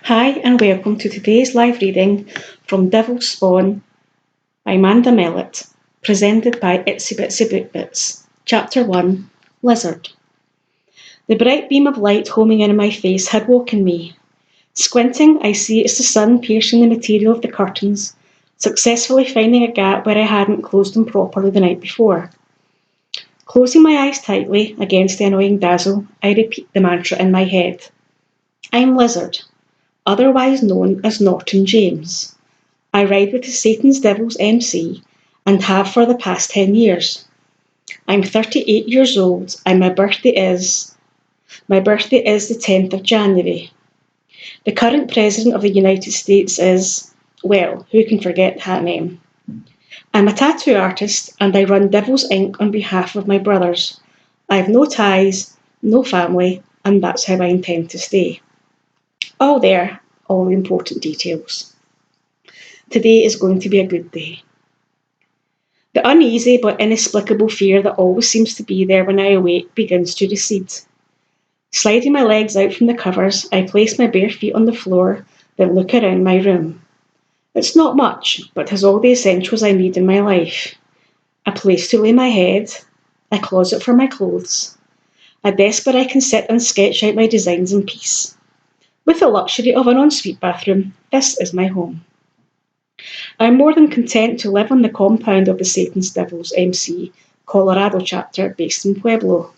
Hi and welcome to today's live reading from Devil's Spawn by Manda Mellett, presented by Itsy Bitsy Boot Bits. Chapter 1, Lizard. The bright beam of light homing in on my face had woken me. Squinting, I see it's the sun piercing the material of the curtains, successfully finding a gap where I hadn't closed them properly the night before. Closing my eyes tightly against the annoying dazzle, I repeat the mantra in my head. I'm Lizard, otherwise known as Norton James. I ride with the Satan's Devils MC and have for the past 10 years. I'm 38 years old and my birthday is the 10th of January. The current president of the United States is, well, who can forget that name? I'm a tattoo artist and I run Devil's Inc. on behalf of my brothers. I have no ties, no family, and that's how I intend to stay. All there, all the important details. Today is going to be a good day. The uneasy but inexplicable fear that always seems to be there when I awake begins to recede. Sliding my legs out from the covers, I place my bare feet on the floor, then look around my room. It's not much, but has all the essentials I need in my life. A place to lay my head, a closet for my clothes, a desk where I can sit and sketch out my designs in peace. With the luxury of an ensuite bathroom, this is my home. I'm more than content to live on the compound of the Satan's Devils MC Colorado chapter based in Pueblo.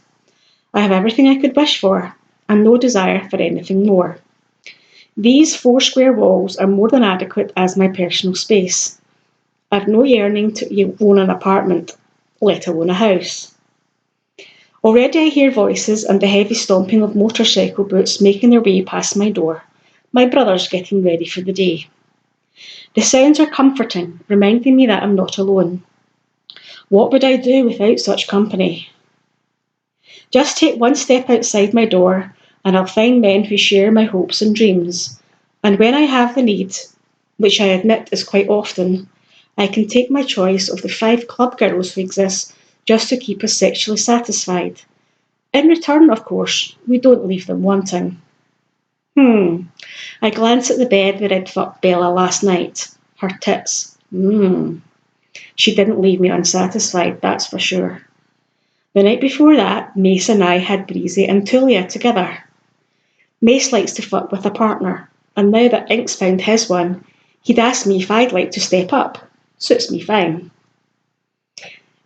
I have everything I could wish for, and no desire for anything more. These 4 square walls are more than adequate as my personal space. I've no yearning to own an apartment, let alone a house. Already I hear voices and the heavy stomping of motorcycle boots making their way past my door, my brothers getting ready for the day. The sounds are comforting, reminding me that I'm not alone. What would I do without such company? Just take one step outside my door, and I'll find men who share my hopes and dreams. And when I have the need, which I admit is quite often, I can take my choice of the 5 club girls who exist just to keep us sexually satisfied. In return, of course, we don't leave them wanting. I glance at the bed where I'd fucked Bella last night. Her tits. She didn't leave me unsatisfied, that's for sure. The night before that, Mace and I had Breezy and Tulia together. Mace likes to fuck with a partner, and now that Ink's found his one, he'd asked me if I'd like to step up. Suits me fine.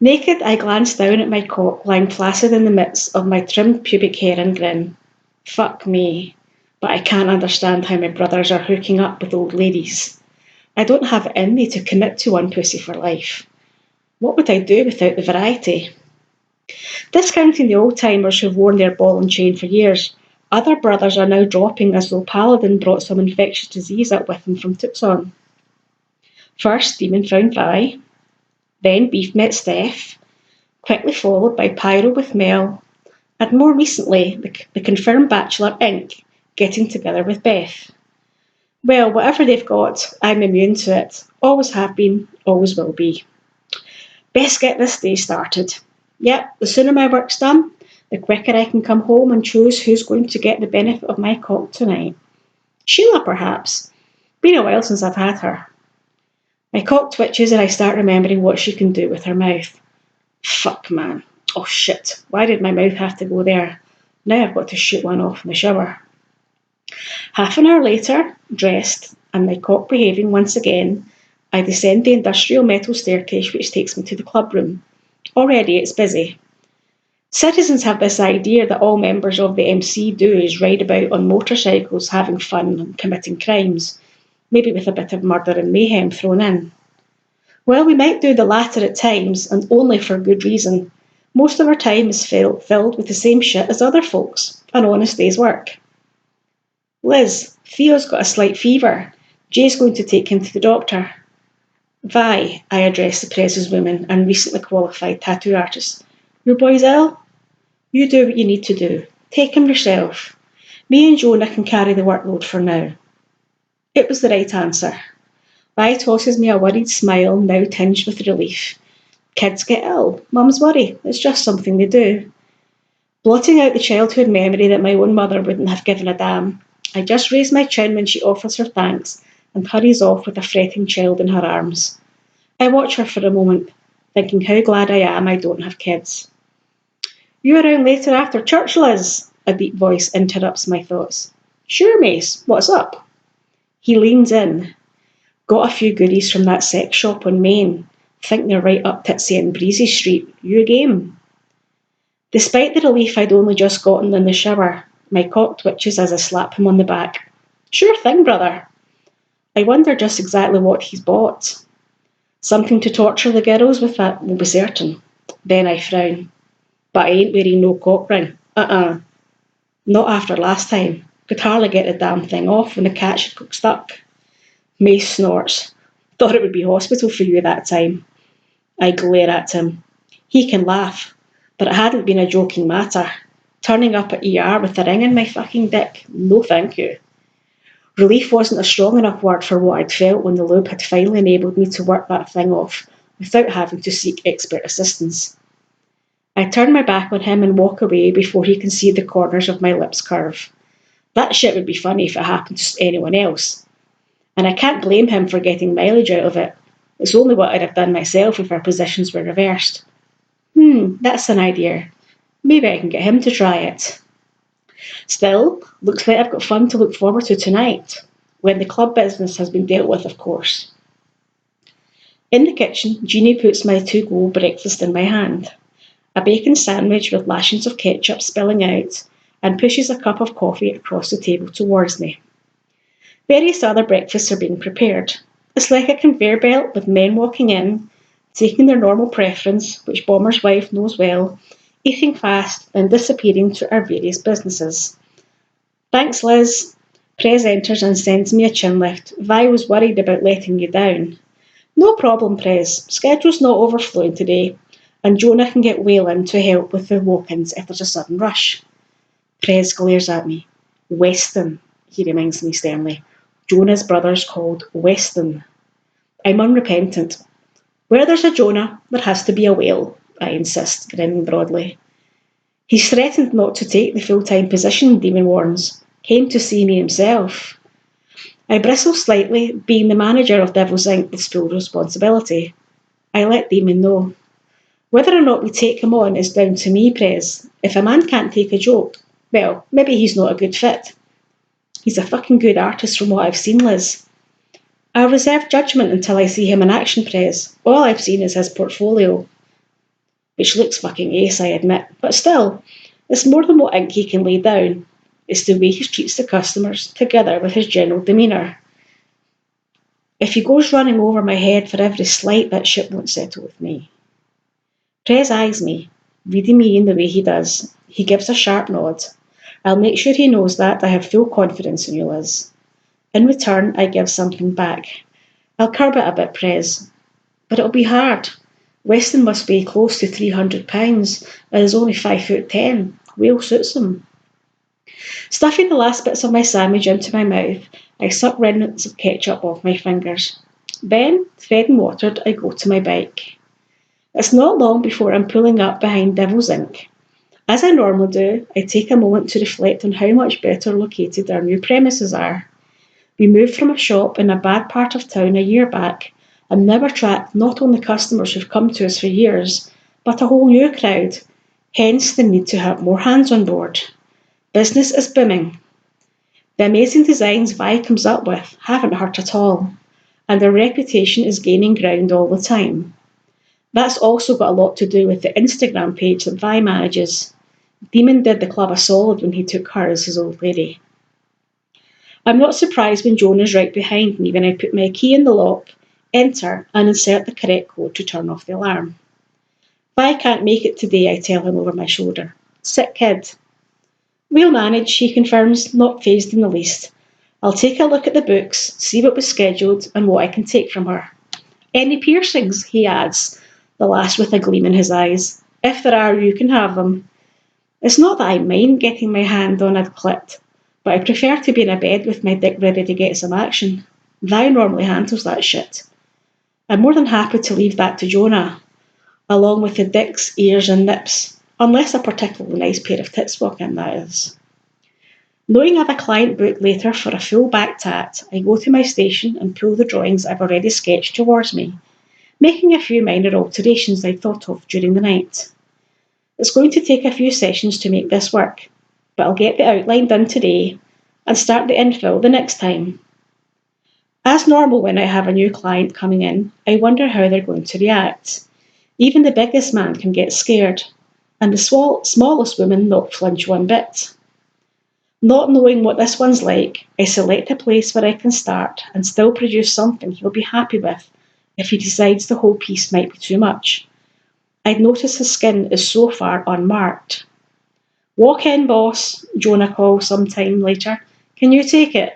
Naked, I glanced down at my cock lying flaccid in the midst of my trimmed pubic hair and grin. Fuck me, but I can't understand how my brothers are hooking up with old ladies. I don't have it in me to commit to one pussy for life. What would I do without the variety? Discounting the old-timers who've worn their ball and chain for years, other brothers are now dropping as though Paladin brought some infectious disease up with him from Tucson. First, Demon found Vi, then Beef met Steph, quickly followed by Pyro with Mel, and more recently, the confirmed bachelor Ink getting together with Beth. Well, whatever they've got, I'm immune to it. Always have been, always will be. Best get this day started. Yep, the sooner my work's done, the quicker I can come home and choose who's going to get the benefit of my cock tonight. Sheila, perhaps. Been a while since I've had her. My cock twitches and I start remembering what she can do with her mouth. Fuck, man. Oh shit, why did my mouth have to go there? Now I've got to shoot one off in the shower. Half an hour later, dressed, and my cock behaving once again, I descend the industrial metal staircase which takes me to the club room. Already it's busy. Citizens have this idea that all members of the MC do is ride about on motorcycles having fun and committing crimes, maybe with a bit of murder and mayhem thrown in. Well, we might do the latter at times, and only for good reason. Most of our time is filled with the same shit as other folks, an honest day's work. Liz, Theo's got a slight fever. Jay's going to take him to the doctor. Vi, I address the Prez's woman and recently qualified tattoo artist. Your boy's ill? You do what you need to do. Take him yourself. Me and Jonah can carry the workload for now. It was the right answer. Vi tosses me a worried smile, now tinged with relief. Kids get ill. Mum's worry. It's just something they do. Blotting out the childhood memory that my own mother wouldn't have given a damn, I just raise my chin when she offers her thanks and hurries off with a fretting child in her arms. I watch her for a moment, thinking how glad I am I don't have kids. You around later after church, Liz? A deep voice interrupts my thoughts. Sure, Mace, what's up? He leans in. Got a few goodies from that sex shop on Main. Think they're right up Titsy and Breezy Street. You game? Despite the relief I'd only just gotten in the shower, my cock twitches as I slap him on the back. Sure thing, brother. I wonder just exactly what he's bought. Something to torture the girls with, that will be certain. Then I frown. But I ain't wearing no cock ring. Not after last time. Could hardly get the damn thing off when the catch got stuck. Mace snorts. Thought it would be hospital for you that time. I glare at him. He can laugh, but it hadn't been a joking matter. Turning up at ER with a ring in my fucking dick. No thank you. Relief wasn't a strong enough word for what I'd felt when the lube had finally enabled me to work that thing off without having to seek expert assistance. I turn my back on him and walk away before he can see the corners of my lips curve. That shit would be funny if it happened to anyone else. And I can't blame him for getting mileage out of it. It's only what I'd have done myself if our positions were reversed. That's an idea. Maybe I can get him to try it. Still, looks like I've got fun to look forward to tonight, when the club business has been dealt with, of course. In the kitchen, Jeannie puts my to-go breakfast in my hand. A bacon sandwich with lashings of ketchup spilling out, and pushes a cup of coffee across the table towards me. Various other breakfasts are being prepared. It's like a conveyor belt with men walking in, taking their normal preference, which Bomber's wife knows well, eating fast and disappearing to our various businesses. Thanks, Liz. Prez enters and sends me a chin lift. Vi was worried about letting you down. No problem, Prez. Schedule's not overflowing today, and Jonah can get Whale in to help with the walk-ins if there's a sudden rush. Prez glares at me. Weston, he reminds me sternly. Jonah's brother's called Weston. I'm unrepentant. Where there's a Jonah, there has to be a Whale, I insist, grinning broadly. He's threatened not to take the full-time position, Demon warns. Came to see me himself. I bristle slightly, being the manager of Devil's Inc. with full responsibility. I let Demon know. Whether or not we take him on is down to me, Prez. If a man can't take a joke, well, maybe he's not a good fit. He's a fucking good artist from what I've seen, Liz. I'll reserve judgment until I see him in action, Prez. All I've seen is his portfolio. Which looks fucking ace, I admit, but still, it's more than what ink he can lay down. It's the way he treats the customers, together with his general demeanour. If he goes running over my head for every slight, that ship won't settle with me. Prez eyes me, reading me in the way he does. He gives a sharp nod. I'll make sure he knows that I have full confidence in you, Liz. In return, I give something back. I'll curb it a bit, Prez. But it'll be hard. Weston must be close to £300 and is only 5'10". Whale suits him. Stuffing the last bits of my sandwich into my mouth, I suck remnants of ketchup off my fingers. Then, fed and watered, I go to my bike. It's not long before I'm pulling up behind Devil's Inc. As I normally do, I take a moment to reflect on how much better located our new premises are. We moved from a shop in a bad part of town a year back and now attract not only customers who've come to us for years, but a whole new crowd, hence the need to have more hands on board. Business is booming. The amazing designs Vi comes up with haven't hurt at all, and their reputation is gaining ground all the time. That's also got a lot to do with the Instagram page that Vi manages. Demon did the club a solid when he took her as his old lady. I'm not surprised when Jonah's right behind me when I put my key in the lock, enter, and insert the correct code to turn off the alarm. Vi can't make it today, I tell him over my shoulder. Sick kid. We'll manage, he confirms, not fazed in the least. I'll take a look at the books, see what was scheduled, and what I can take from her. Any piercings, he adds, the last with a gleam in his eyes. If there are, you can have them. It's not that I mind getting my hand on a clit, but I prefer to be in a bed with my dick ready to get some action. Vi normally handles that shit. I'm more than happy to leave that to Jonah, along with the dicks, ears and nips, unless a particularly nice pair of tits walk in, that is. Knowing I have a client booked later for a full back tat, I go to my station and pull the drawings I've already sketched towards me, making a few minor alterations I'd thought of during the night. It's going to take a few sessions to make this work, but I'll get the outline done today and start the infill the next time. As normal when I have a new client coming in, I wonder how they're going to react. Even the biggest man can get scared, and the smallest woman not flinch one bit. Not knowing what this one's like, I select a place where I can start and still produce something he'll be happy with if he decides the whole piece might be too much. I'd notice his skin is so far unmarked. "Walk in, boss," Jonah calls some time later. "Can you take it?"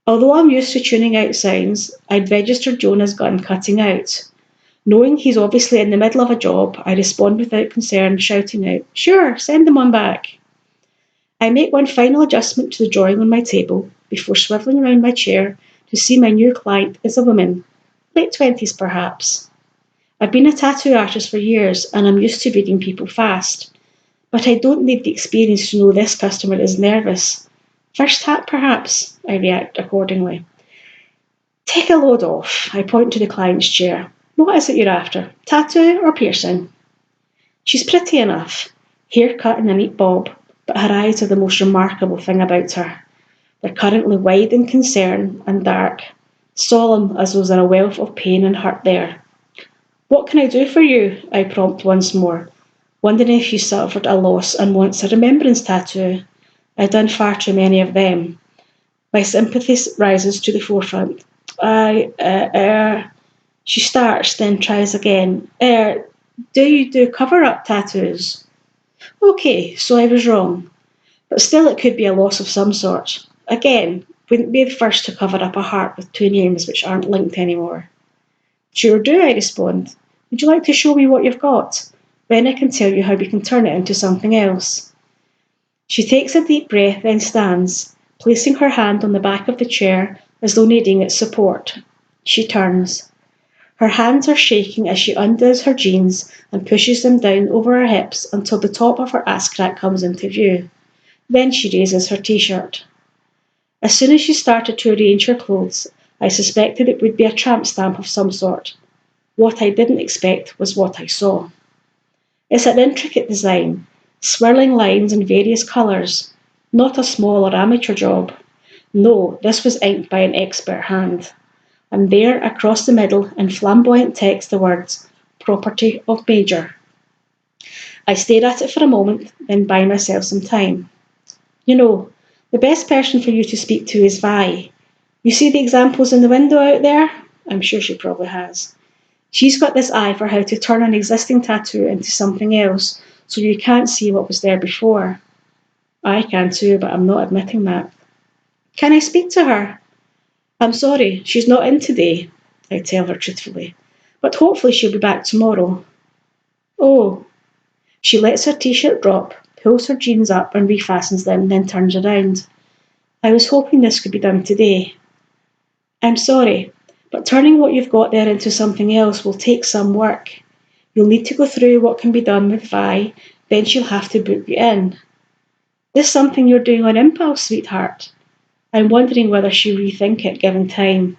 Although I'm used to tuning out sounds, I'd registered Jonah's gun cutting out. Knowing he's obviously in the middle of a job, I respond without concern, shouting out, "Sure, send them on back." I make one final adjustment to the drawing on my table before swivelling round my chair to see my new client is a woman, late 20s perhaps. I've been a tattoo artist for years and I'm used to reading people fast, but I don't need the experience to know this customer is nervous. "First tat perhaps," I react accordingly. "Take a load off," I point to the client's chair. "What is it you're after, tattoo or piercing?" She's pretty enough, hair cut in a neat bob, but her eyes are the most remarkable thing about her. They're currently wide in concern and dark, solemn as was there a wealth of pain and hurt there. "What can I do for you?" I prompt once more, wondering if you suffered a loss and wants a remembrance tattoo. I've done far too many of them. My sympathy rises to the forefront. She starts, then tries again. Do you do cover-up tattoos?" Okay, so I was wrong. But still it could be a loss of some sort. Again, wouldn't be the first to cover up a heart with two names which aren't linked anymore. "Sure do," I respond. "Would you like to show me what you've got? Then I can tell you how we can turn it into something else." She takes a deep breath, then stands, placing her hand on the back of the chair as though needing its support. She turns. Her hands are shaking as she undoes her jeans and pushes them down over her hips until the top of her ass crack comes into view. Then she raises her t-shirt. As soon as she started to arrange her clothes, I suspected it would be a tramp stamp of some sort. What I didn't expect was what I saw. It's an intricate design, swirling lines in various colours, not a small or amateur job. No, this was inked by an expert hand. And there, across the middle, in flamboyant text, the words, "Property of Major." I stare at it for a moment, then buy myself some time. "You know, the best person for you to speak to is Vi. You see the examples in the window out there?" I'm sure she probably has. "She's got this eye for how to turn an existing tattoo into something else, so you can't see what was there before." I can too, but I'm not admitting that. "Can I speak to her?" "I'm sorry, she's not in today," I tell her truthfully, "but hopefully she'll be back tomorrow." "Oh." She lets her t-shirt drop, pulls her jeans up and refastens them, then turns around. "I was hoping this could be done today." "I'm sorry, but turning what you've got there into something else will take some work. You'll need to go through what can be done with Vi, then she'll have to book you in." "This something you're doing on impulse, sweetheart?" I'm wondering whether she'll rethink it given time.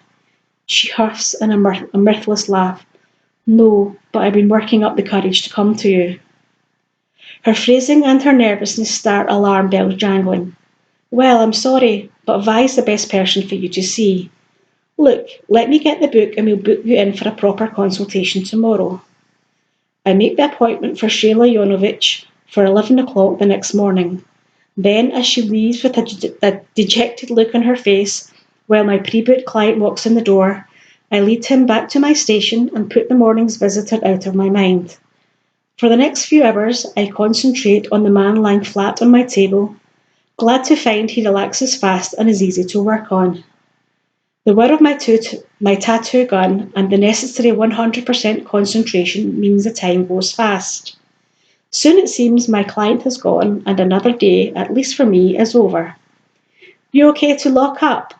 She huffs in a mirthless laugh. "No, but I've been working up the courage to come to you." Her phrasing and her nervousness start alarm bells jangling. "Well, I'm sorry, but Vi's the best person for you to see. Look, let me get the book and we'll book you in for a proper consultation tomorrow." I make the appointment for Sheila Yonovich for 11 o'clock the next morning. Then, as she leaves with a dejected look on her face, while my pre-booked client walks in the door, I lead him back to my station and put the morning's visitor out of my mind. For the next few hours, I concentrate on the man lying flat on my table, glad to find he relaxes fast and is easy to work on. The whir of my tattoo gun and the necessary 100% concentration means the time goes fast. Soon it seems my client has gone and another day, at least for me, is over. "You okay to lock up?"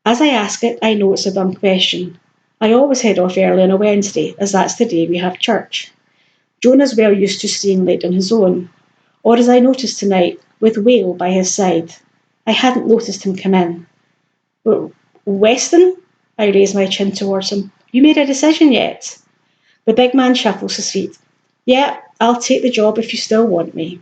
As I ask it, I know it's a dumb question. I always head off early on a Wednesday, as that's the day we have church. Jonah's well used to staying late on his own. Or as I noticed tonight, with Whale by his side. I hadn't noticed him come in. Weston? I raised my chin towards him. You made a decision yet? The big man shuffles his feet. Yeah, I'll take the job if you still want me.